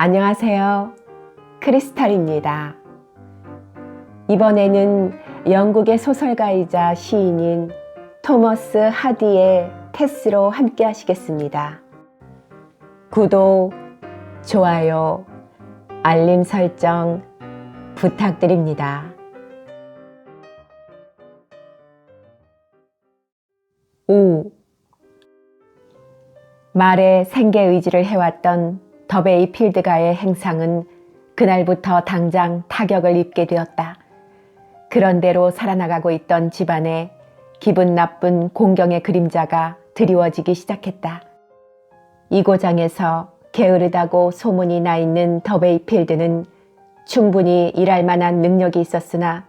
안녕하세요. 크리스탈입니다. 이번에는 영국의 소설가이자 시인인 토머스 하디의 테스로 함께 하시겠습니다. 구독, 좋아요, 알림 설정 부탁드립니다. 5. 말에 생계의지를 해왔던 더베이 필드가의 행상은 그날부터 당장 타격을 입게 되었다. 그런대로 살아나가고 있던 집안에 기분 나쁜 공경의 그림자가 드리워지기 시작했다. 이 고장에서 게으르다고 소문이 나 있는 더베이 필드는 충분히 일할 만한 능력이 있었으나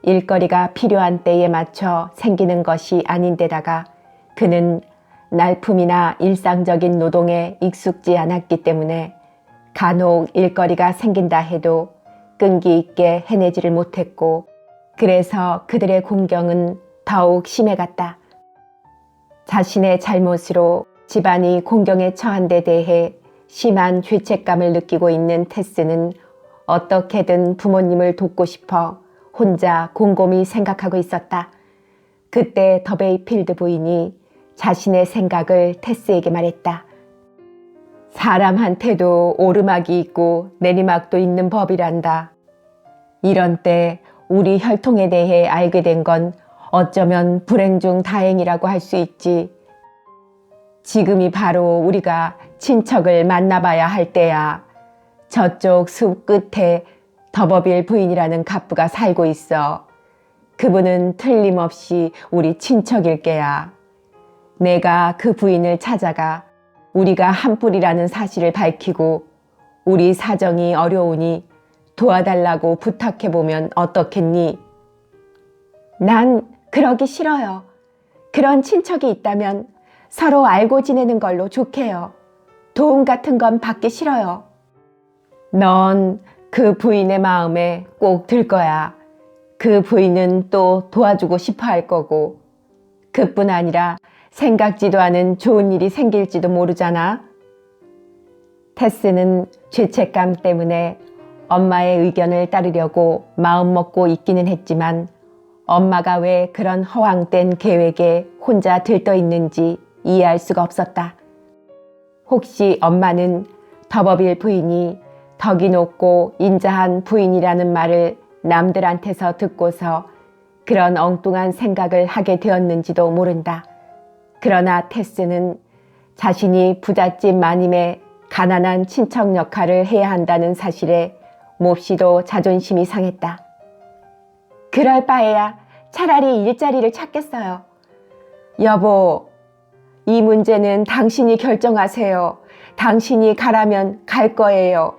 일거리가 필요한 때에 맞춰 생기는 것이 아닌데다가 그는 날품이나 일상적인 노동에 익숙지 않았기 때문에 간혹 일거리가 생긴다 해도 끈기 있게 해내지를 못했고, 그래서 그들의 공경은 더욱 심해갔다. 자신의 잘못으로 집안이 공경에 처한 데 대해 심한 죄책감을 느끼고 있는 테스는 어떻게든 부모님을 돕고 싶어 혼자 곰곰이 생각하고 있었다. 그때 더베이 필드 부인이 자신의 생각을 테스에게 말했다. 사람한테도 오르막이 있고 내리막도 있는 법이란다. 이런 때 우리 혈통에 대해 알게 된 건 어쩌면 불행 중 다행이라고 할 수 있지. 지금이 바로 우리가 친척을 만나봐야 할 때야. 저쪽 숲 끝에 더버빌 부인이라는 갑부가 살고 있어. 그분은 틀림없이 우리 친척일 게야. 내가 그 부인을 찾아가 우리가 한 뿌리라는 사실을 밝히고 우리 사정이 어려우니 도와달라고 부탁해보면 어떻겠니? 난 그러기 싫어요. 그런 친척이 있다면 서로 알고 지내는 걸로 좋게요. 도움 같은 건 받기 싫어요. 넌 그 부인의 마음에 꼭 들 거야. 그 부인은 또 도와주고 싶어 할 거고, 그뿐 아니라 생각지도 않은 좋은 일이 생길지도 모르잖아. 테스는 죄책감 때문에 엄마의 의견을 따르려고 마음먹고 있기는 했지만 엄마가 왜 그런 허황된 계획에 혼자 들떠 있는지 이해할 수가 없었다. 혹시 엄마는 더버빌 부인이 덕이 높고 인자한 부인이라는 말을 남들한테서 듣고서 그런 엉뚱한 생각을 하게 되었는지도 모른다. 그러나 테스는 자신이 부잣집 마님의 가난한 친척 역할을 해야 한다는 사실에 몹시도 자존심이 상했다. 그럴 바에야 차라리 일자리를 찾겠어요. 여보, 이 문제는 당신이 결정하세요. 당신이 가라면 갈 거예요.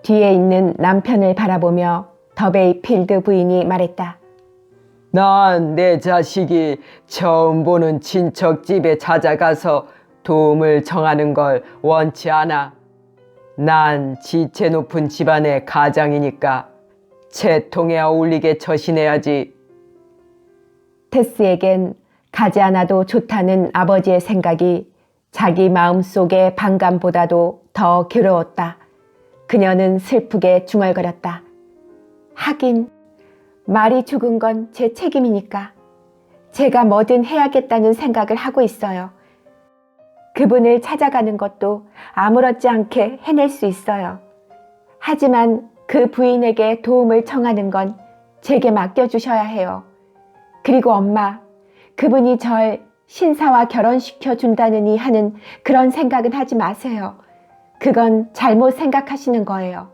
뒤에 있는 남편을 바라보며 더베이 필드 부인이 말했다. 난 내 자식이 처음 보는 친척 집에 찾아가서 도움을 청하는 걸 원치 않아. 난 지체 높은 집안의 가장이니까 채통에 어울리게 처신해야지. 테스에겐 가지 않아도 좋다는 아버지의 생각이 자기 마음속의 반감보다도 더 괴로웠다. 그녀는 슬프게 중얼거렸다. 하긴 말이 죽은 건 제 책임이니까 제가 뭐든 해야겠다는 생각을 하고 있어요. 그분을 찾아가는 것도 아무렇지 않게 해낼 수 있어요. 하지만 그 부인에게 도움을 청하는 건 제게 맡겨주셔야 해요. 그리고 엄마, 그분이 절 신사와 결혼시켜 준다느니 하는 그런 생각은 하지 마세요. 그건 잘못 생각하시는 거예요.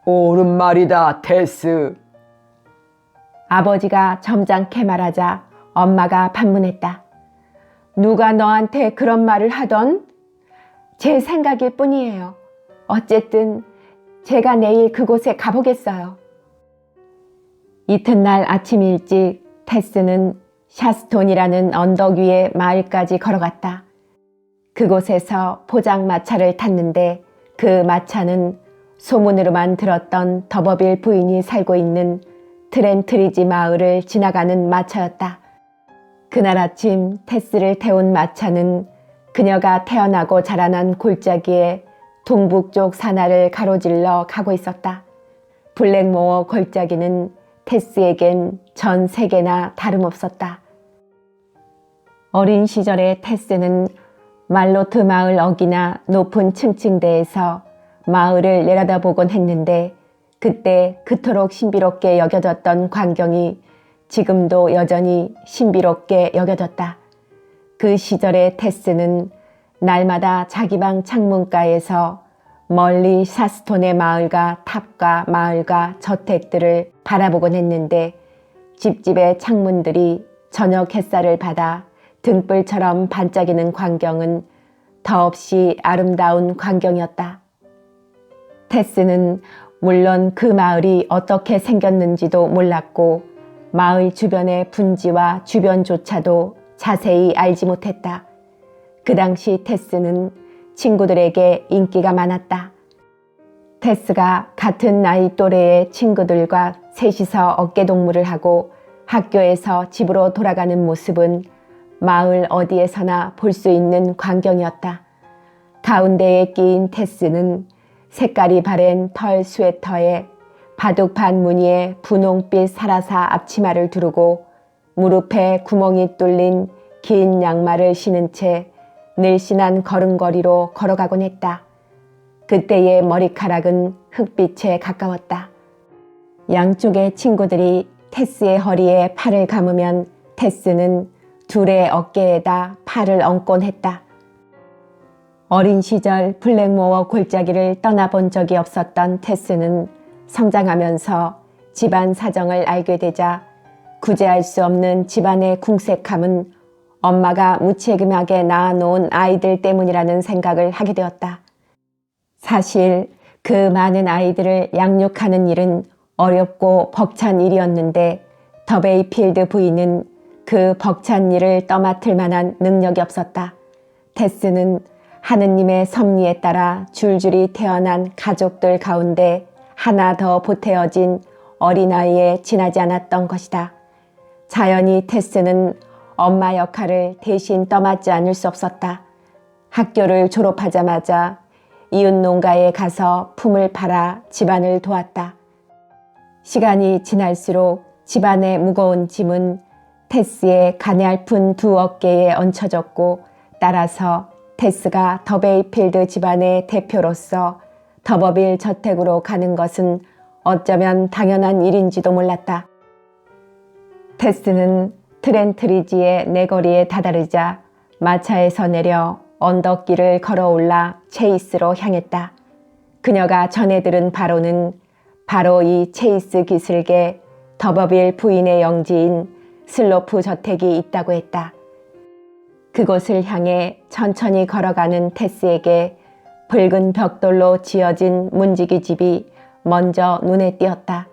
옳은 말이다, 테스. 아버지가 점잖게 말하자 엄마가 반문했다. 누가 너한테 그런 말을 하던? 제 생각일 뿐이에요. 어쨌든 제가 내일 그곳에 가보겠어요. 이튿날 아침 일찍 테스는 샤스톤이라는 언덕 위의 마을까지 걸어갔다. 그곳에서 포장마차를 탔는데 그 마차는 소문으로만 들었던 더버빌 부인이 살고 있는 트렌트리지 마을을 지나가는 마차였다. 그날 아침 테스를 태운 마차는 그녀가 태어나고 자라난 골짜기에 동북쪽 산하를 가로질러 가고 있었다. 블랙모어 골짜기는 테스에겐 전 세계나 다름없었다. 어린 시절의 테스는 말로트 마을 어귀나 높은 층층대에서 마을을 내려다보곤 했는데 그때 그토록 신비롭게 여겨졌던 광경이 지금도 여전히 신비롭게 여겨졌다. 그 시절의 테스는 날마다 자기 방 창문가에서 멀리 샤스톤의 마을과 탑과 마을과 저택들을 바라보곤 했는데 집집의 창문들이 저녁 햇살을 받아 등불처럼 반짝이는 광경은 더없이 아름다운 광경이었다. 테스는 물론 그 마을이 어떻게 생겼는지도 몰랐고 마을 주변의 분지와 주변조차도 자세히 알지 못했다. 그 당시 테스는 친구들에게 인기가 많았다. 테스가 같은 나이 또래의 친구들과 셋이서 어깨동무를 하고 학교에서 집으로 돌아가는 모습은 마을 어디에서나 볼 수 있는 광경이었다. 가운데에 끼인 테스는 색깔이 바랜 털 스웨터에 바둑판 무늬의 분홍빛 사라사 앞치마를 두르고 무릎에 구멍이 뚫린 긴 양말을 신은 채 늘씬한 걸음걸이로 걸어가곤 했다. 그때의 머리카락은 흑빛에 가까웠다. 양쪽의 친구들이 테스의 허리에 팔을 감으면 테스는 둘의 어깨에다 팔을 얹곤 했다. 어린 시절 블랙모어 골짜기를 떠나본 적이 없었던 테스는 성장하면서 집안 사정을 알게 되자 구제할 수 없는 집안의 궁색함은 엄마가 무책임하게 낳아놓은 아이들 때문이라는 생각을 하게 되었다. 사실 그 많은 아이들을 양육하는 일은 어렵고 벅찬 일이었는데 더베이필드 부인은 그 벅찬 일을 떠맡을 만한 능력이 없었다. 테스는 하느님의 섭리에 따라 줄줄이 태어난 가족들 가운데 하나 더 보태어진 어린아이에 지나지 않았던 것이다. 자연히 테스는 엄마 역할을 대신 떠맡지 않을 수 없었다. 학교를 졸업하자마자 이웃 농가에 가서 품을 팔아 집안을 도왔다. 시간이 지날수록 집안의 무거운 짐은 테스의 가냘픈 두 어깨에 얹혀졌고 따라서 테스가 더베이필드 집안의 대표로서 더버빌 저택으로 가는 것은 어쩌면 당연한 일인지도 몰랐다. 테스는 트렌트리지의 내거리에 다다르자 마차에서 내려 언덕길을 걸어올라 체이스로 향했다. 그녀가 전해 들은 바로는 바로 이 체이스 기슭에 더버빌 부인의 영지인 슬로프 저택이 있다고 했다. 그곳을 향해 천천히 걸어가는 테스에게 붉은 벽돌로 지어진 문지기 집이 먼저 눈에 띄었다.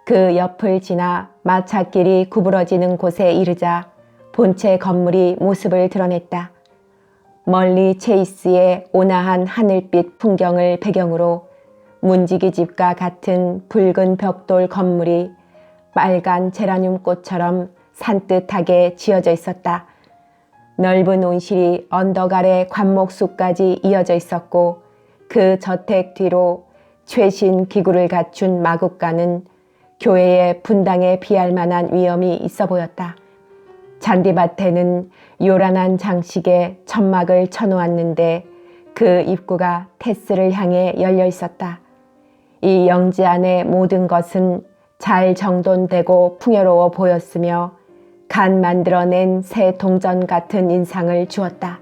그 옆을 지나 마찻길이 구부러지는 곳에 이르자 본체 건물이 모습을 드러냈다. 멀리 체이스의 온화한 하늘빛 풍경을 배경으로 문지기 집과 같은 붉은 벽돌 건물이 빨간 제라늄 꽃처럼 산뜻하게 지어져 있었다. 넓은 온실이 언덕 아래 관목숲까지 이어져 있었고 그 저택 뒤로 최신 기구를 갖춘 마국간은 교회의 분당에 비할 만한 위엄이 있어 보였다. 잔디밭에는 요란한 장식에 천막을 쳐놓았는데 그 입구가 테스를 향해 열려 있었다. 이 영지 안의 모든 것은 잘 정돈되고 풍요로워 보였으며 간 만들어낸 새 동전 같은 인상을 주었다.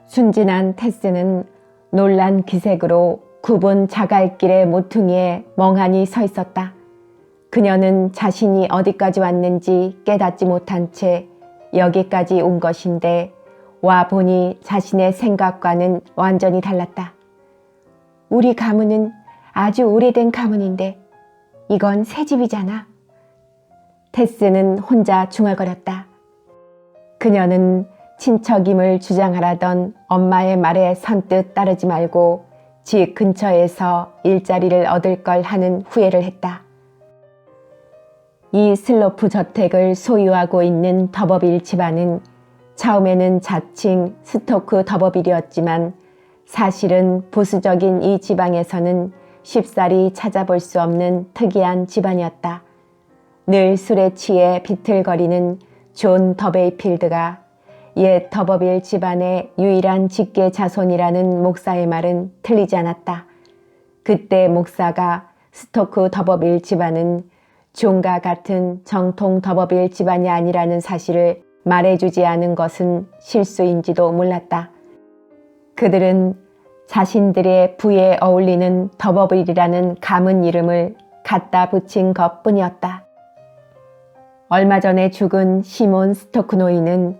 순진한 테스는 놀란 기색으로 굽은 자갈길의 모퉁이에 멍하니 서 있었다. 그녀는 자신이 어디까지 왔는지 깨닫지 못한 채 여기까지 온 것인데 와 보니 자신의 생각과는 완전히 달랐다. 우리 가문은 아주 오래된 가문인데 이건 새 집이잖아. 테스는 혼자 중얼거렸다. 그녀는 친척임을 주장하라던 엄마의 말에 선뜻 따르지 말고 집 근처에서 일자리를 얻을 걸 하는 후회를 했다. 이 슬로프 저택을 소유하고 있는 더버빌 집안은 처음에는 자칭 스토크 더버빌이었지만 사실은 보수적인 이 지방에서는 쉽사리 찾아볼 수 없는 특이한 집안이었다. 늘 술에 취해 비틀거리는 존 더베이필드가 옛 더버빌 집안의 유일한 직계 자손이라는 목사의 말은 틀리지 않았다. 그때 목사가 스토크 더버빌 집안은 존과 같은 정통 더버빌 집안이 아니라는 사실을 말해주지 않은 것은 실수인지도 몰랐다. 그들은 자신들의 부에 어울리는 더버빌이라는 가문 이름을 갖다 붙인 것뿐이었다. 얼마 전에 죽은 시몬 스토크 노인은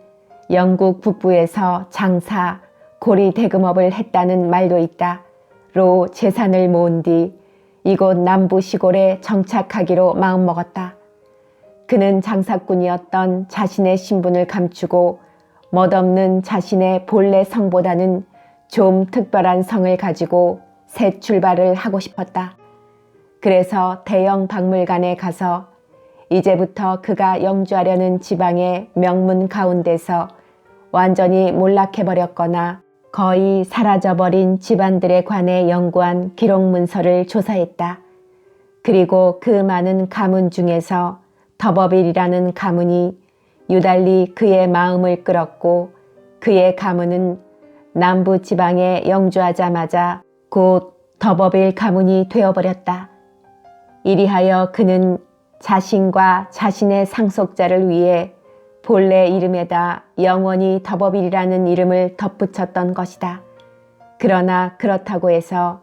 영국 북부에서 장사, 고리 대금업을 했다는 말도 있다. 로 재산을 모은 뒤 이곳 남부 시골에 정착하기로 마음먹었다. 그는 장사꾼이었던 자신의 신분을 감추고 멋없는 자신의 본래 성보다는 좀 특별한 성을 가지고 새 출발을 하고 싶었다. 그래서 대형 박물관에 가서 이제부터 그가 영주하려는 지방의 명문 가운데서 완전히 몰락해버렸거나 거의 사라져버린 집안들에 관해 연구한 기록 문서를 조사했다. 그리고 그 많은 가문 중에서 더버빌이라는 가문이 유달리 그의 마음을 끌었고 그의 가문은 남부 지방에 영주하자마자 곧 더버빌 가문이 되어버렸다. 이리하여 그는 자신과 자신의 상속자를 위해 본래 이름에다 영원히 더버빌이라는 이름을 덧붙였던 것이다. 그러나 그렇다고 해서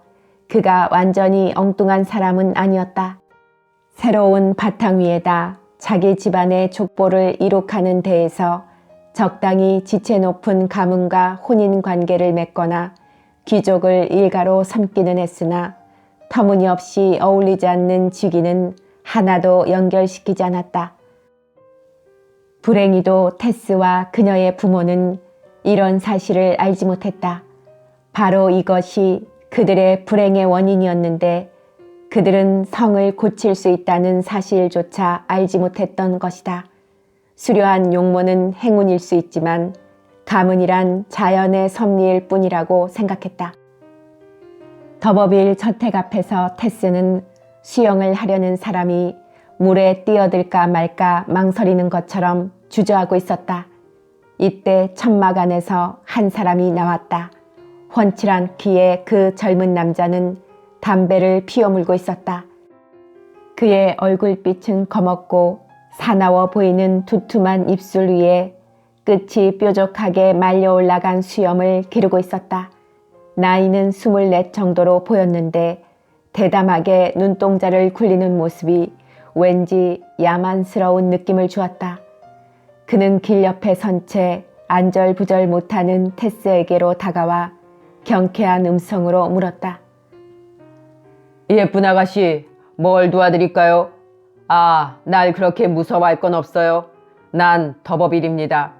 그가 완전히 엉뚱한 사람은 아니었다. 새로운 바탕 위에다 자기 집안의 족보를 이룩하는 데에서 적당히 지체 높은 가문과 혼인 관계를 맺거나 귀족을 일가로 섬기는 했으나 터무니없이 어울리지 않는 직위는 하나도 연결시키지 않았다. 불행히도 테스와 그녀의 부모는 이런 사실을 알지 못했다. 바로 이것이 그들의 불행의 원인이었는데 그들은 성을 고칠 수 있다는 사실조차 알지 못했던 것이다. 수려한 용모는 행운일 수 있지만 가문이란 자연의 섭리일 뿐이라고 생각했다. 더버빌 저택 앞에서 테스는 수영을 하려는 사람이 물에 뛰어들까 말까 망설이는 것처럼 주저하고 있었다. 이때 천막 안에서 한 사람이 나왔다. 훤칠한 키의 그 젊은 남자는 담배를 피워물고 있었다. 그의 얼굴빛은 검었고 사나워 보이는 두툼한 입술 위에 끝이 뾰족하게 말려 올라간 수염을 기르고 있었다. 나이는 24 정도로 보였는데 대담하게 눈동자를 굴리는 모습이 왠지 야만스러운 느낌을 주었다. 그는 길 옆에 선 채 안절부절 못하는 테스에게로 다가와 경쾌한 음성으로 물었다. 예쁜 아가씨, 뭘 도와드릴까요? 아, 날 그렇게 무서워할 건 없어요. 난 더버빌입니다.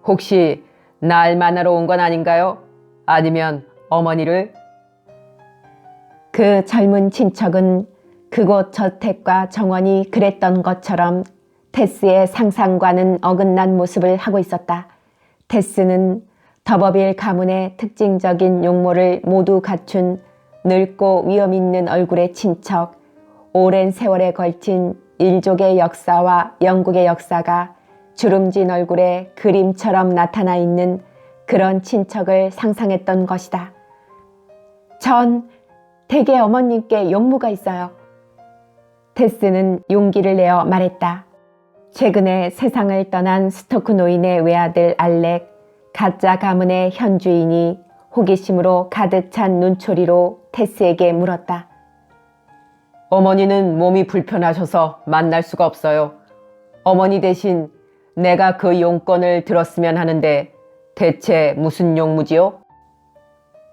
혹시 날 만나러 온 건 아닌가요? 아니면 어머니를? 그 젊은 친척은 그곳 저택과 정원이 그랬던 것처럼 테스의 상상과는 어긋난 모습을 하고 있었다. 테스는 더버빌 가문의 특징적인 용모를 모두 갖춘 늙고 위험 있는 얼굴의 친척, 오랜 세월에 걸친 일족의 역사와 영국의 역사가 주름진 얼굴에 그림처럼 나타나 있는 그런 친척을 상상했던 것이다. 전 댁의 어머님께 용모가 있어요. 테스는 용기를 내어 말했다. 최근에 세상을 떠난 스토크 노인의 외아들 알렉, 가짜 가문의 현주인이 호기심으로 가득 찬 눈초리로 테스에게 물었다. 어머니는 몸이 불편하셔서 만날 수가 없어요. 어머니 대신 내가 그 용건을 들었으면 하는데 대체 무슨 용무지요?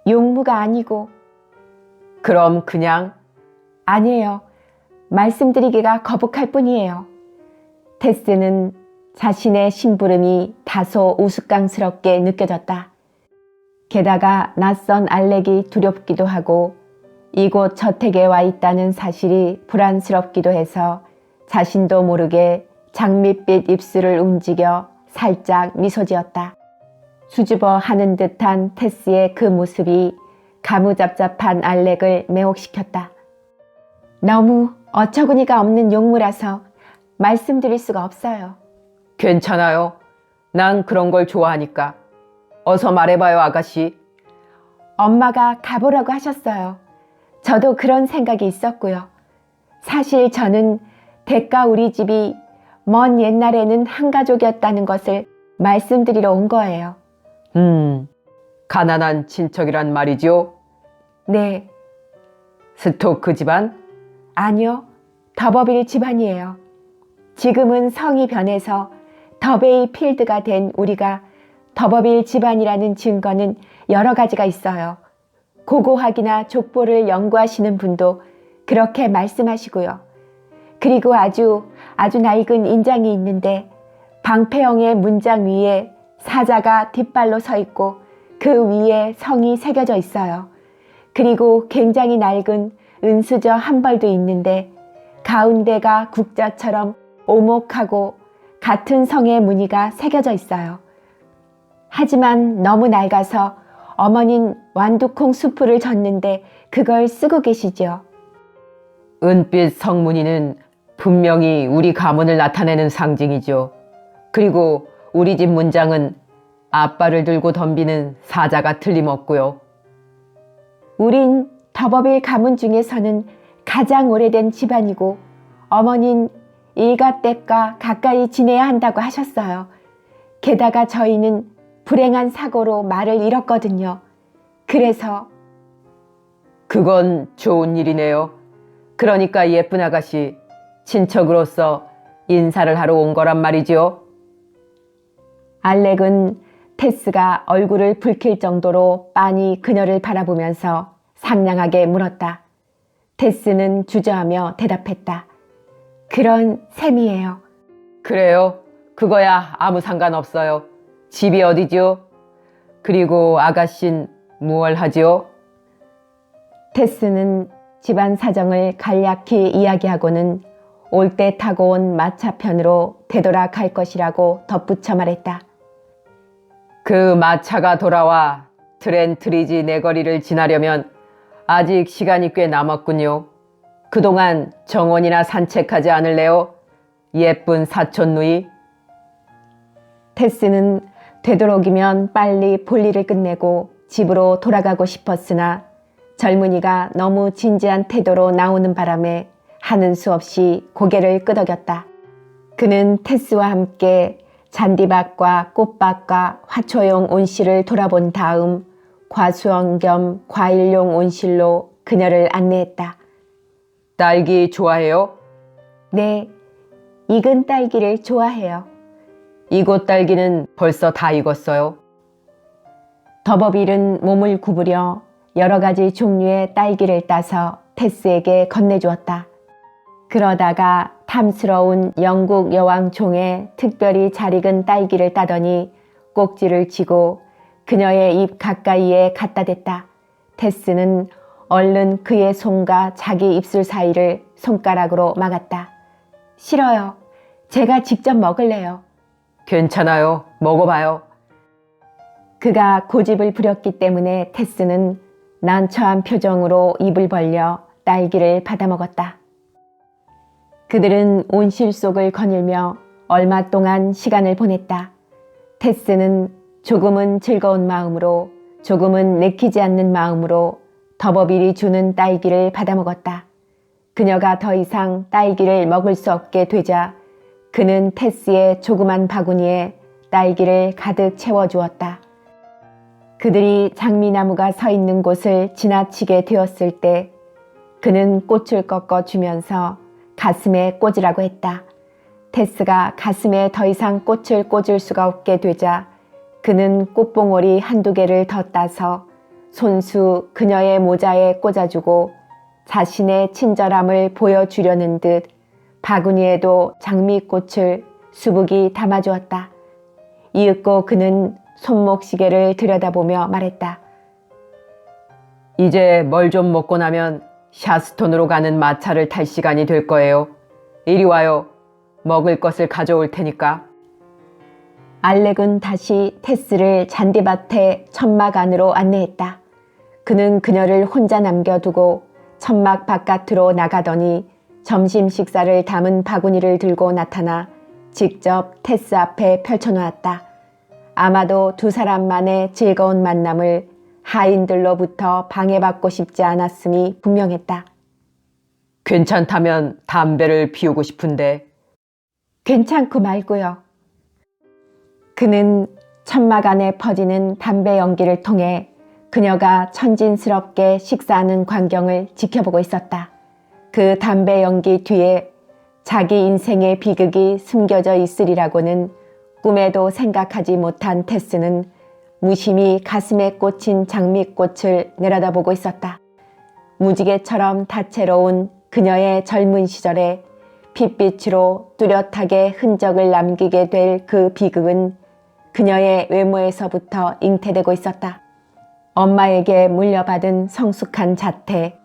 용무가 아니고. 그럼 그냥? 아니에요. 말씀드리기가 거북할 뿐이에요. 테스는 자신의 심부름이 다소 우스꽝스럽게 느껴졌다. 게다가 낯선 알렉이 두렵기도 하고 이곳 저택에 와 있다는 사실이 불안스럽기도 해서 자신도 모르게 장밋빛 입술을 움직여 살짝 미소 지었다. 수줍어 하는 듯한 테스의 그 모습이 가무잡잡한 알렉을 매혹시켰다. 너무 어처구니가 없는 용무라서 말씀드릴 수가 없어요. 괜찮아요. 난 그런 걸 좋아하니까. 어서 말해봐요, 아가씨. 엄마가 가보라고 하셨어요. 저도 그런 생각이 있었고요. 사실 저는 대가 우리 집이 먼 옛날에는 한 가족이었다는 것을 말씀드리러 온 거예요. 가난한 친척이란 말이죠? 네, 스토크 집안? 아니요. 더버빌 집안이에요. 지금은 성이 변해서 더베이 필드가 된 우리가 더버빌 집안이라는 증거는 여러 가지가 있어요. 고고학이나 족보를 연구하시는 분도 그렇게 말씀하시고요. 그리고 아주 낡은 인장이 있는데 방패형의 문장 위에 사자가 뒷발로 서 있고 그 위에 성이 새겨져 있어요. 그리고 굉장히 낡은 은수저 한 벌도 있는데 가운데가 국자처럼 오목하고 같은 성의 무늬가 새겨져 있어요. 하지만 너무 낡아서 어머닌 완두콩 수프를 젓는데 그걸 쓰고 계시죠. 은빛 성무늬는 분명히 우리 가문을 나타내는 상징이죠. 그리고 우리 집 문장은 앞발을 들고 덤비는 사자가 틀림없고요. 우린 더버빌 가문 중에서는 가장 오래된 집안이고 어머닌 일가댁과 가까이 지내야 한다고 하셨어요. 게다가 저희는 불행한 사고로 말을 잃었거든요. 그래서 그건 좋은 일이네요. 그러니까 예쁜 아가씨, 친척으로서 인사를 하러 온 거란 말이죠. 알렉은 테스가 얼굴을 붉힐 정도로 빤히 그녀를 바라보면서 상냥하게 물었다. 테스는 주저하며 대답했다. 그런 셈이에요. 그래요. 그거야 아무 상관없어요. 집이 어디죠? 그리고 아가씨는 무얼 하지요? 테스는 집안 사정을 간략히 이야기하고는 올 때 타고 온 마차편으로 되돌아 갈 것이라고 덧붙여 말했다. 그 마차가 돌아와 트렌트리지 내거리를 지나려면 아직 시간이 꽤 남았군요. 그동안 정원이나 산책하지 않을래요? 예쁜 사촌 누이? 테스는 되도록이면 빨리 볼일을 끝내고 집으로 돌아가고 싶었으나 젊은이가 너무 진지한 태도로 나오는 바람에 하는 수 없이 고개를 끄덕였다. 그는 테스와 함께 잔디밭과 꽃밭과 화초용 온실을 돌아본 다음 과수원 겸 과일용 온실로 그녀를 안내했다. 딸기 좋아해요? 네, 익은 딸기를 좋아해요. 이곳 딸기는 벌써 다 익었어요. 더버빌은 몸을 구부려 여러 가지 종류의 딸기를 따서 테스에게 건네주었다. 그러다가 탐스러운 영국 여왕 종의 특별히 잘 익은 딸기를 따더니 꼭지를 쥐고 그녀의 입 가까이에 갖다 댔다. 테스는 얼른 그의 손과 자기 입술 사이를 손가락으로 막았다. 싫어요. 제가 직접 먹을래요. 괜찮아요. 먹어봐요. 그가 고집을 부렸기 때문에 테스는 난처한 표정으로 입을 벌려 딸기를 받아먹었다. 그들은 온실 속을 거닐며 얼마 동안 시간을 보냈다. 테스는 조금은 즐거운 마음으로 조금은 내키지 않는 마음으로 더버빌이 주는 딸기를 받아먹었다. 그녀가 더 이상 딸기를 먹을 수 없게 되자 그는 테스의 조그만 바구니에 딸기를 가득 채워주었다. 그들이 장미나무가 서 있는 곳을 지나치게 되었을 때 그는 꽃을 꺾어 주면서 가슴에 꽂으라고 했다. 테스가 가슴에 더 이상 꽃을 꽂을 수가 없게 되자 그는 꽃봉오리 한두 개를 더 따서 손수 그녀의 모자에 꽂아주고 자신의 친절함을 보여주려는 듯 바구니에도 장미꽃을 수북이 담아주었다. 이윽고 그는 손목시계를 들여다보며 말했다. 이제 뭘 좀 먹고 나면 샤스톤으로 가는 마차를 탈 시간이 될 거예요. 이리 와요. 먹을 것을 가져올 테니까. 알렉은 다시 테스를 잔디밭의 천막 안으로 안내했다. 그는 그녀를 혼자 남겨두고 천막 바깥으로 나가더니 점심 식사를 담은 바구니를 들고 나타나 직접 테스 앞에 펼쳐놓았다. 아마도 두 사람만의 즐거운 만남을 하인들로부터 방해받고 싶지 않았음이 분명했다. 괜찮다면 담배를 피우고 싶은데. 괜찮고 말고요. 그는 천막 안에 퍼지는 담배 연기를 통해 그녀가 천진스럽게 식사하는 광경을 지켜보고 있었다. 그 담배 연기 뒤에 자기 인생의 비극이 숨겨져 있으리라고는 꿈에도 생각하지 못한 테스는 무심히 가슴에 꽂힌 장미꽃을 내려다보고 있었다. 무지개처럼 다채로운 그녀의 젊은 시절에 핏빛으로 뚜렷하게 흔적을 남기게 될 그 비극은 그녀의 외모에서부터 잉태되고 있었다. 엄마에게 물려받은 성숙한 자태,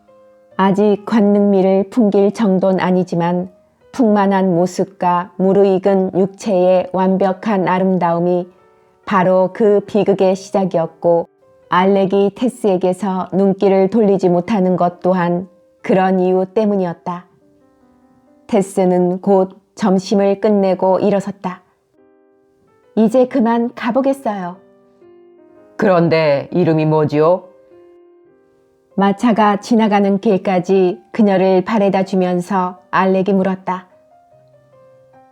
아직 관능미를 풍길 정도는 아니지만 풍만한 모습과 무르익은 육체의 완벽한 아름다움이 바로 그 비극의 시작이었고, 알렉이 테스에게서 눈길을 돌리지 못하는 것 또한 그런 이유 때문이었다. 테스는 곧 점심을 끝내고 일어섰다. 이제 그만 가보겠어요. 그런데 이름이 뭐지요? 마차가 지나가는 길까지 그녀를 바래다 주면서 알렉이 물었다.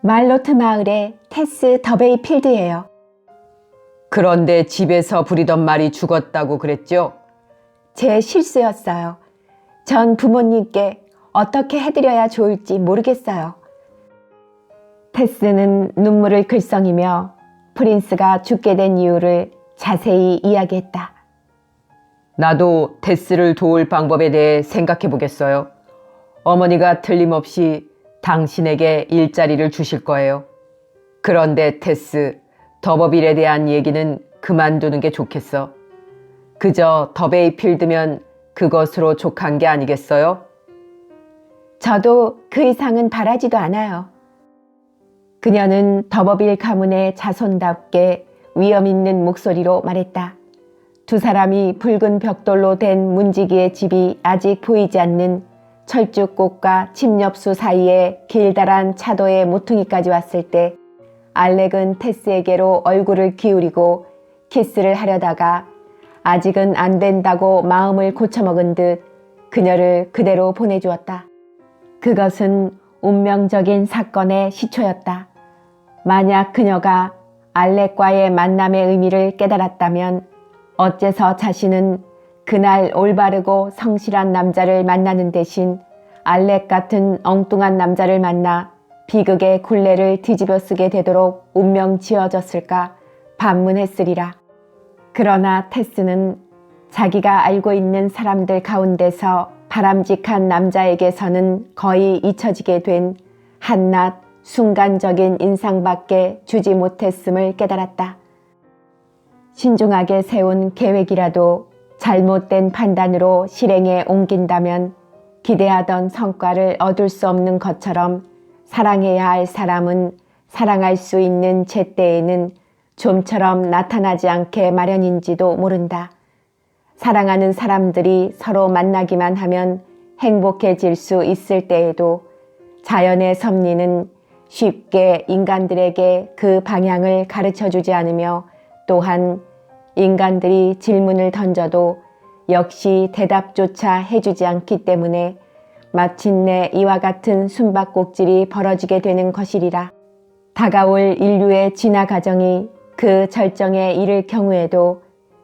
말로트 마을의 테스 더베이 필드예요. 그런데 집에서 부리던 말이 죽었다고 그랬죠? 제 실수였어요. 전 부모님께 어떻게 해드려야 좋을지 모르겠어요. 테스는 눈물을 글썽이며 프린스가 죽게 된 이유를 자세히 이야기했다. 나도 테스를 도울 방법에 대해 생각해 보겠어요. 어머니가 틀림없이 당신에게 일자리를 주실 거예요. 그런데 테스, 더버빌에 대한 얘기는 그만두는 게 좋겠어. 그저 더베이 필드면 그것으로 족한 게 아니겠어요? 저도 그 이상은 바라지도 않아요. 그녀는 더버빌 가문의 자손답게 위험 있는 목소리로 말했다. 두 사람이 붉은 벽돌로 된 문지기의 집이 아직 보이지 않는 철쭉꽃과 침엽수 사이에 길다란 차도의 모퉁이까지 왔을 때 알렉은 테스에게로 얼굴을 기울이고 키스를 하려다가 아직은 안 된다고 마음을 고쳐먹은 듯 그녀를 그대로 보내주었다. 그것은 운명적인 사건의 시초였다. 만약 그녀가 알렉과의 만남의 의미를 깨달았다면 어째서 자신은 그날 올바르고 성실한 남자를 만나는 대신 알렉 같은 엉뚱한 남자를 만나 비극의 굴레를 뒤집어 쓰게 되도록 운명 지어졌을까 반문했으리라. 그러나 테스는 자기가 알고 있는 사람들 가운데서 바람직한 남자에게서는 거의 잊혀지게 된 한낱 순간적인 인상밖에 주지 못했음을 깨달았다. 신중하게 세운 계획이라도 잘못된 판단으로 실행에 옮긴다면 기대하던 성과를 얻을 수 없는 것처럼 사랑해야 할 사람은 사랑할 수 있는 제때에는 좀처럼 나타나지 않게 마련인지도 모른다. 사랑하는 사람들이 서로 만나기만 하면 행복해질 수 있을 때에도 자연의 섭리는 쉽게 인간들에게 그 방향을 가르쳐주지 않으며 또한 인간들이 질문을 던져도 역시 대답조차 해주지 않기 때문에 마침내 이와 같은 숨바꼭질이 벌어지게 되는 것이리라. 다가올 인류의 진화 과정이 그 절정에 이를 경우에도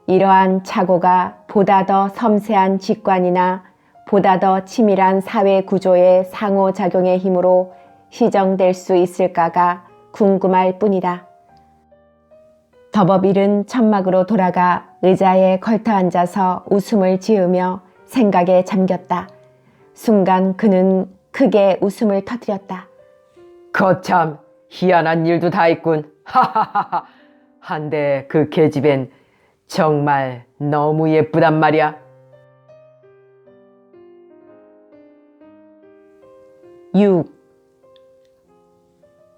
이러한 착오가 보다 더 섬세한 직관이나 보다 더 치밀한 사회 구조의 상호작용의 힘으로 시정될 수 있을까가 궁금할 뿐이다. 더버빌은 천막으로 돌아가 의자에 걸터 앉아서 웃음을 지으며 생각에 잠겼다. 순간 그는 크게 웃음을 터뜨렸다. 거참 희한한 일도 다 있군. 하하하하. 한데 그 계집엔 정말 너무 예쁘단 말이야. 6.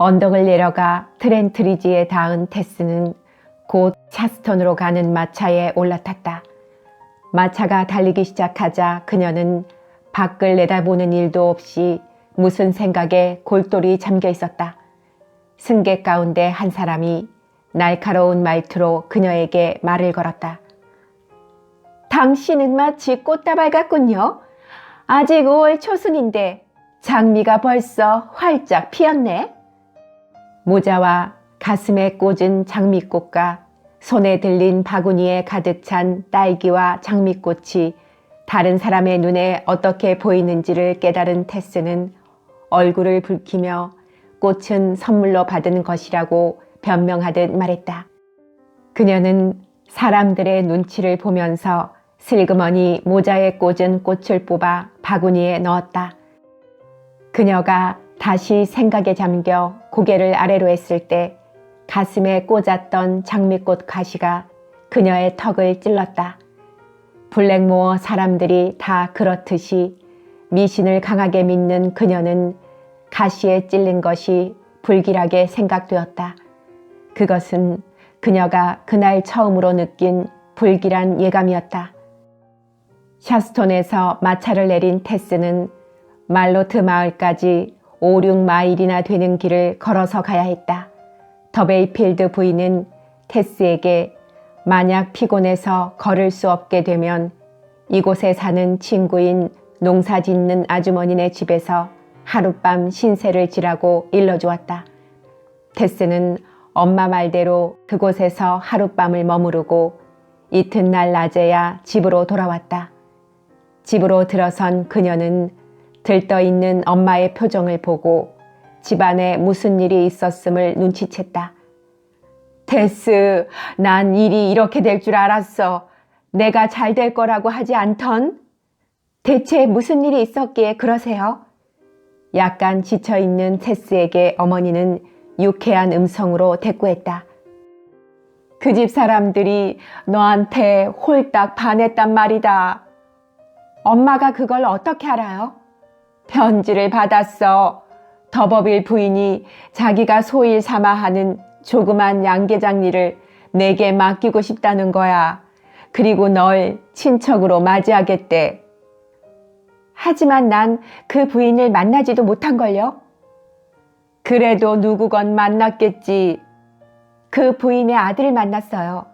언덕을 내려가 트렌트리지에 닿은 테스는 곧 샤스턴으로 가는 마차에 올라탔다. 마차가 달리기 시작하자 그녀는 밖을 내다보는 일도 없이 무슨 생각에 골똘히 잠겨 있었다. 승객 가운데 한 사람이 날카로운 말투로 그녀에게 말을 걸었다. 당신은 마치 꽃다발 같군요. 아직 5월 초순인데 장미가 벌써 활짝 피었네. 모자와 가슴에 꽂은 장미꽃과 손에 들린 바구니에 가득 찬 딸기와 장미꽃이 다른 사람의 눈에 어떻게 보이는지를 깨달은 테스는 얼굴을 붉히며 꽃은 선물로 받은 것이라고 변명하듯 말했다. 그녀는 사람들의 눈치를 보면서 슬그머니 모자에 꽂은 꽃을 뽑아 바구니에 넣었다. 그녀가 다시 생각에 잠겨 고개를 아래로 했을 때 가슴에 꽂았던 장미꽃 가시가 그녀의 턱을 찔렀다. 블랙모어 사람들이 다 그렇듯이 미신을 강하게 믿는 그녀는 가시에 찔린 것이 불길하게 생각되었다. 그것은 그녀가 그날 처음으로 느낀 불길한 예감이었다. 샤스톤에서 마차를 내린 테스는 말로트 마을까지 5, 6마일이나 되는 길을 걸어서 가야 했다. 더베이필드 부인은 테스에게 만약 피곤해서 걸을 수 없게 되면 이곳에 사는 친구인 농사 짓는 아주머니네 집에서 하룻밤 신세를 지라고 일러주었다. 테스는 엄마 말대로 그곳에서 하룻밤을 머무르고 이튿날 낮에야 집으로 돌아왔다. 집으로 들어선 그녀는 들떠있는 엄마의 표정을 보고 집안에 무슨 일이 있었음을 눈치챘다. 테스, 난 일이 이렇게 될 줄 알았어. 내가 잘 될 거라고 하지 않던? 대체 무슨 일이 있었기에 그러세요? 약간 지쳐있는 테스에게 어머니는 유쾌한 음성으로 대꾸했다. 그 집 사람들이 너한테 홀딱 반했단 말이다. 엄마가 그걸 어떻게 알아요? 편지를 받았어. 더버빌 부인이 자기가 소일 삼아 하는 조그만 양계장 일을 내게 맡기고 싶다는 거야. 그리고 널 친척으로 맞이하겠대. 하지만 난 그 부인을 만나지도 못한걸요. 그래도 누구건 만났겠지. 그 부인의 아들을 만났어요.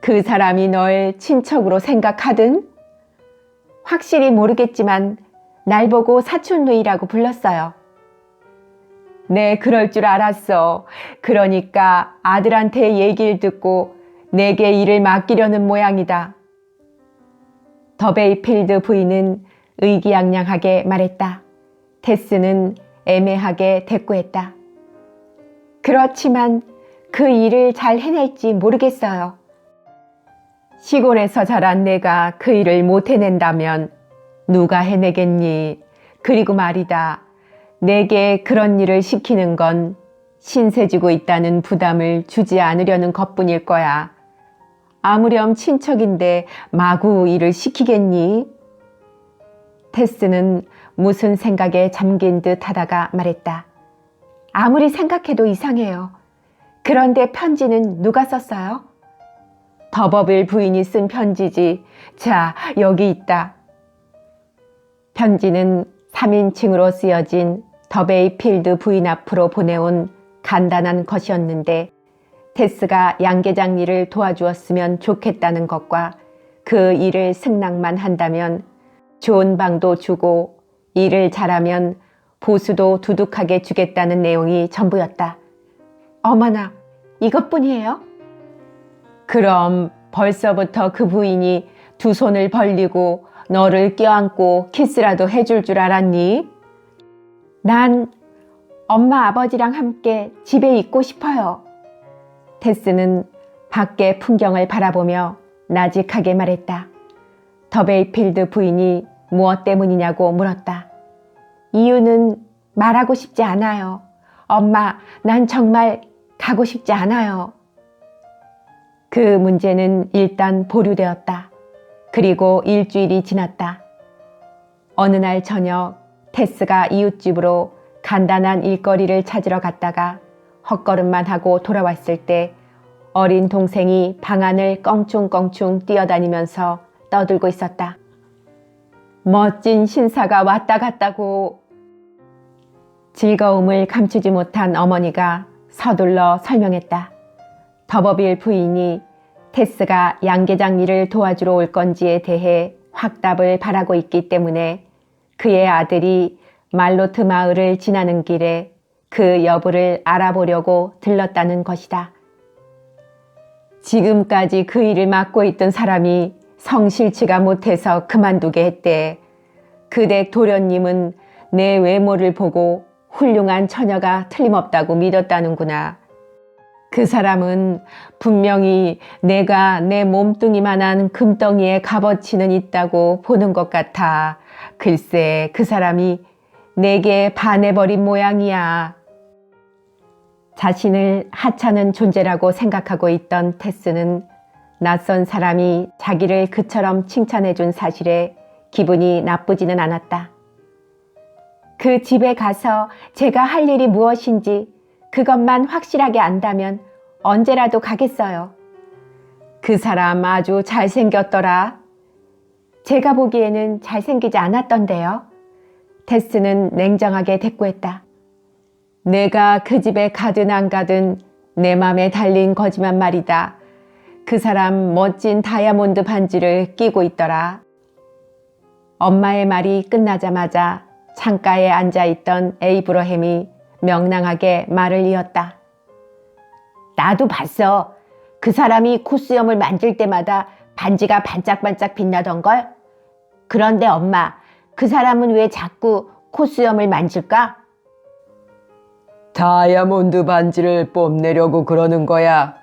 그 사람이 널 친척으로 생각하든? 확실히 모르겠지만 날 보고 사촌 누이라고 불렀어요. 네, 그럴 줄 알았어. 그러니까 아들한테 얘기를 듣고 내게 일을 맡기려는 모양이다. 더베이필드 부인은 의기양양하게 말했다. 테스는 애매하게 대꾸했다. 그렇지만 그 일을 잘 해낼지 모르겠어요. 시골에서 자란 내가 그 일을 못 해낸다면 누가 해내겠니? 그리고 말이다. 내게 그런 일을 시키는 건 신세지고 있다는 부담을 주지 않으려는 것뿐일 거야. 아무렴 친척인데 마구 일을 시키겠니? 테스는 무슨 생각에 잠긴 듯 하다가 말했다. 아무리 생각해도 이상해요. 그런데 편지는 누가 썼어요? 더버빌 부인이 쓴 편지지. 자, 여기 있다. 편지는 3인칭으로 쓰여진 더베이필드 부인 앞으로 보내온 간단한 것이었는데 테스가 양계장 일을 도와주었으면 좋겠다는 것과 그 일을 승낙만 한다면 좋은 방도 주고 일을 잘하면 보수도 두둑하게 주겠다는 내용이 전부였다. 어머나, 이것뿐이에요? 그럼 벌써부터 그 부인이 두 손을 벌리고 너를 껴안고 키스라도 해줄 줄 알았니? 난 엄마 아버지랑 함께 집에 있고 싶어요. 테스는 밖의 풍경을 바라보며 나직하게 말했다. 더베이필드 부인이 무엇 때문이냐고 물었다. 이유는 말하고 싶지 않아요. 엄마, 난 정말 가고 싶지 않아요. 그 문제는 일단 보류되었다. 그리고 일주일이 지났다. 어느 날 저녁 테스가 이웃집으로 간단한 일거리를 찾으러 갔다가 헛걸음만 하고 돌아왔을 때 어린 동생이 방 안을 껑충껑충 뛰어다니면서 떠들고 있었다. 멋진 신사가 왔다 갔다고. 즐거움을 감추지 못한 어머니가 서둘러 설명했다. 더버빌 부인이 테스가 양계장 일을 도와주러 올 건지에 대해 확답을 바라고 있기 때문에 그의 아들이 말로트 마을을 지나는 길에 그 여부를 알아보려고 들렀다는 것이다. 지금까지 그 일을 맡고 있던 사람이 성실치가 못해서 그만두게 했대. 그댁 도련님은 내 외모를 보고 훌륭한 처녀가 틀림없다고 믿었다는구나. 그 사람은 분명히 내가 내 몸뚱이만한 금덩이에 값어치는 있다고 보는 것 같아. 글쎄, 그 사람이 내게 반해버린 모양이야. 자신을 하찮은 존재라고 생각하고 있던 테스는 낯선 사람이 자기를 그처럼 칭찬해준 사실에 기분이 나쁘지는 않았다. 그 집에 가서 제가 할 일이 무엇인지 그것만 확실하게 안다면 언제라도 가겠어요. 그 사람 아주 잘생겼더라. 제가 보기에는 잘생기지 않았던데요. 테스는 냉정하게 대꾸했다. 내가 그 집에 가든 안 가든 내 맘에 달린 거지만 말이다. 그 사람 멋진 다이아몬드 반지를 끼고 있더라. 엄마의 말이 끝나자마자 창가에 앉아있던 에이브러햄이 명랑하게 말을 이었다. 나도 봤어. 그 사람이 코수염을 만질 때마다 반지가 반짝반짝 빛나던걸? 그런데 엄마, 그 사람은 왜 자꾸 코수염을 만질까? 다이아몬드 반지를 뽐내려고 그러는 거야.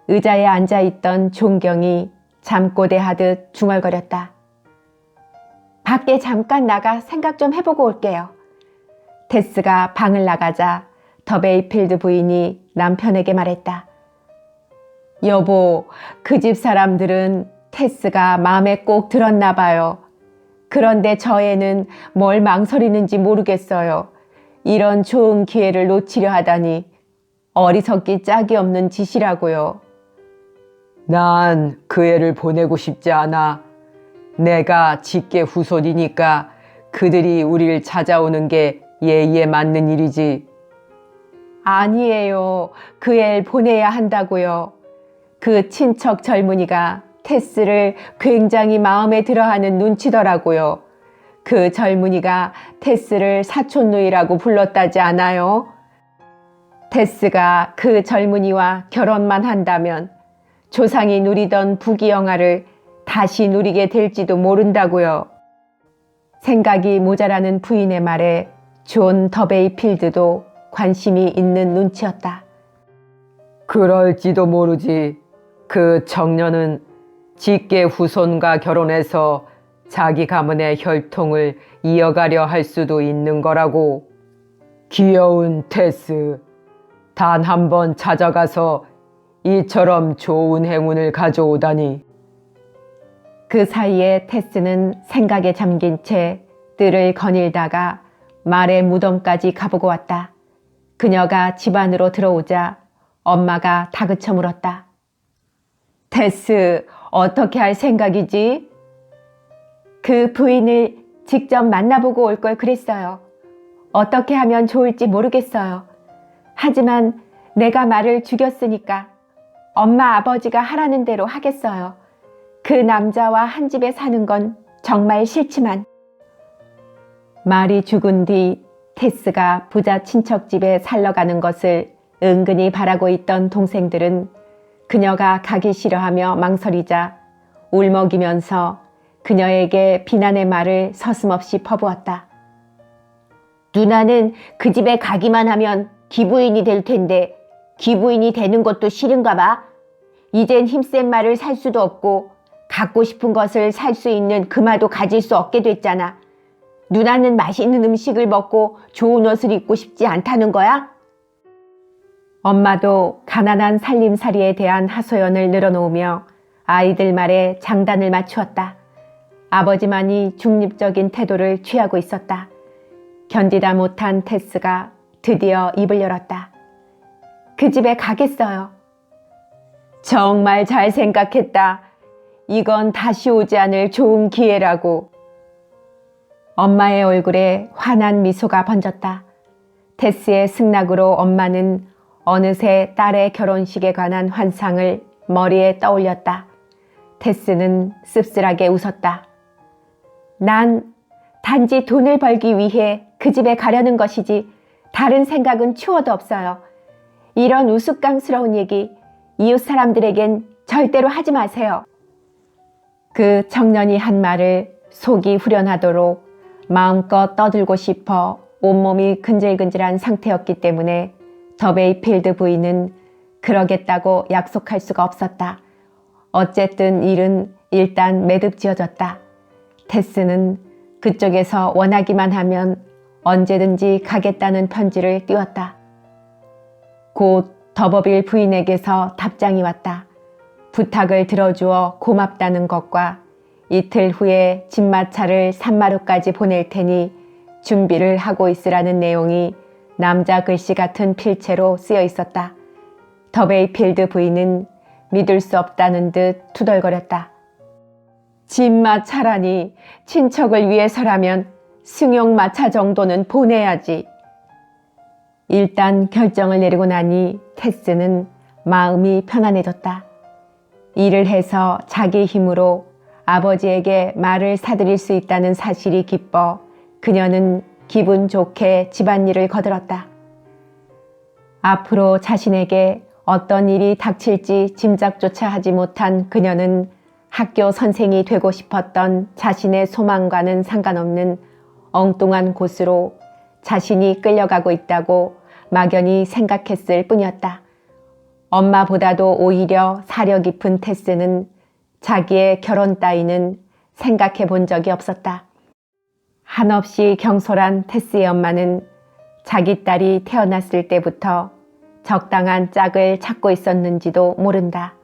의자에 앉아있던 종경이 잠꼬대하듯 중얼거렸다. 밖에 잠깐 나가 생각 좀 해보고 올게요. 테스가 방을 나가자 더베이필드 부인이 남편에게 말했다. 여보, 그 집 사람들은 테스가 마음에 꼭 들었나 봐요. 그런데 저 애는 뭘 망설이는지 모르겠어요. 이런 좋은 기회를 놓치려 하다니 어리석기 짝이 없는 짓이라고요. 난 그 애를 보내고 싶지 않아. 내가 직계 후손이니까 그들이 우리를 찾아오는 게 예의에 맞는 일이지. 아니에요. 그 애를 보내야 한다고요. 그 친척 젊은이가 테스를 굉장히 마음에 들어하는 눈치더라고요. 그 젊은이가 테스를 사촌누이라고 불렀다지 않아요? 테스가 그 젊은이와 결혼만 한다면 조상이 누리던 부귀영화를 다시 누리게 될지도 모른다고요. 생각이 모자라는 부인의 말에 존 더베이필드도 관심이 있는 눈치였다. 그럴지도 모르지. 그 청년은 직계 후손과 결혼해서 자기 가문의 혈통을 이어가려 할 수도 있는 거라고. 귀여운 테스, 단 한 번 찾아가서 이처럼 좋은 행운을 가져오다니. 그 사이에 테스는 생각에 잠긴 채 뜰을 거닐다가 말의 무덤까지 가보고 왔다. 그녀가 집 안으로 들어오자 엄마가 다그쳐 물었다. 테스, 어떻게 할 생각이지? 그 부인을 직접 만나보고 올 걸 그랬어요. 어떻게 하면 좋을지 모르겠어요. 하지만 내가 말을 죽였으니까 엄마 아버지가 하라는 대로 하겠어요. 그 남자와 한 집에 사는 건 정말 싫지만. 말이 죽은 뒤 테스가 부자 친척집에 살러 가는 것을 은근히 바라고 있던 동생들은 그녀가 가기 싫어하며 망설이자 울먹이면서 그녀에게 비난의 말을 서슴없이 퍼부었다. 누나는 그 집에 가기만 하면 기부인이 될 텐데 기부인이 되는 것도 싫은가 봐. 이젠 힘센 말을 살 수도 없고 갖고 싶은 것을 살 수 있는 금화도 가질 수 없게 됐잖아. 누나는 맛있는 음식을 먹고 좋은 옷을 입고 싶지 않다는 거야? 엄마도 가난한 살림살이에 대한 하소연을 늘어놓으며 아이들 말에 장단을 맞추었다. 아버지만이 중립적인 태도를 취하고 있었다. 견디다 못한 테스가 드디어 입을 열었다. 그 집에 가겠어요. 정말 잘 생각했다. 이건 다시 오지 않을 좋은 기회라고. 엄마의 얼굴에 환한 미소가 번졌다. 테스의 승낙으로 엄마는 어느새 딸의 결혼식에 관한 환상을 머리에 떠올렸다. 테스는 씁쓸하게 웃었다. 난 단지 돈을 벌기 위해 그 집에 가려는 것이지 다른 생각은 추워도 없어요. 이런 우스꽝스러운 얘기 이웃 사람들에겐 절대로 하지 마세요. 그 청년이 한 말을 속이 후련하도록 마음껏 떠들고 싶어 온몸이 근질근질한 상태였기 때문에 더베이필드 부인은 그러겠다고 약속할 수가 없었다. 어쨌든 일은 일단 매듭지어졌다. 테스는 그쪽에서 원하기만 하면 언제든지 가겠다는 편지를 띄웠다. 곧 더버빌 부인에게서 답장이 왔다. 부탁을 들어주어 고맙다는 것과 이틀 후에 집마차를 산마루까지 보낼 테니 준비를 하고 있으라는 내용이 남자 글씨 같은 필체로 쓰여 있었다. 더베이필드 부인은 믿을 수 없다는 듯 투덜거렸다. 집마차라니, 친척을 위해서라면 승용마차 정도는 보내야지. 일단 결정을 내리고 나니 테스는 마음이 편안해졌다. 일을 해서 자기 힘으로 아버지에게 말을 사들일 수 있다는 사실이 기뻐 그녀는 기분 좋게 집안일을 거들었다. 앞으로 자신에게 어떤 일이 닥칠지 짐작조차 하지 못한 그녀는 학교 선생이 되고 싶었던 자신의 소망과는 상관없는 엉뚱한 곳으로 자신이 끌려가고 있다고 막연히 생각했을 뿐이었다. 엄마보다도 오히려 사려 깊은 테스는 자기의 결혼 따위는 생각해 본 적이 없었다. 한없이 경솔한 테스의 엄마는 자기 딸이 태어났을 때부터 적당한 짝을 찾고 있었는지도 모른다.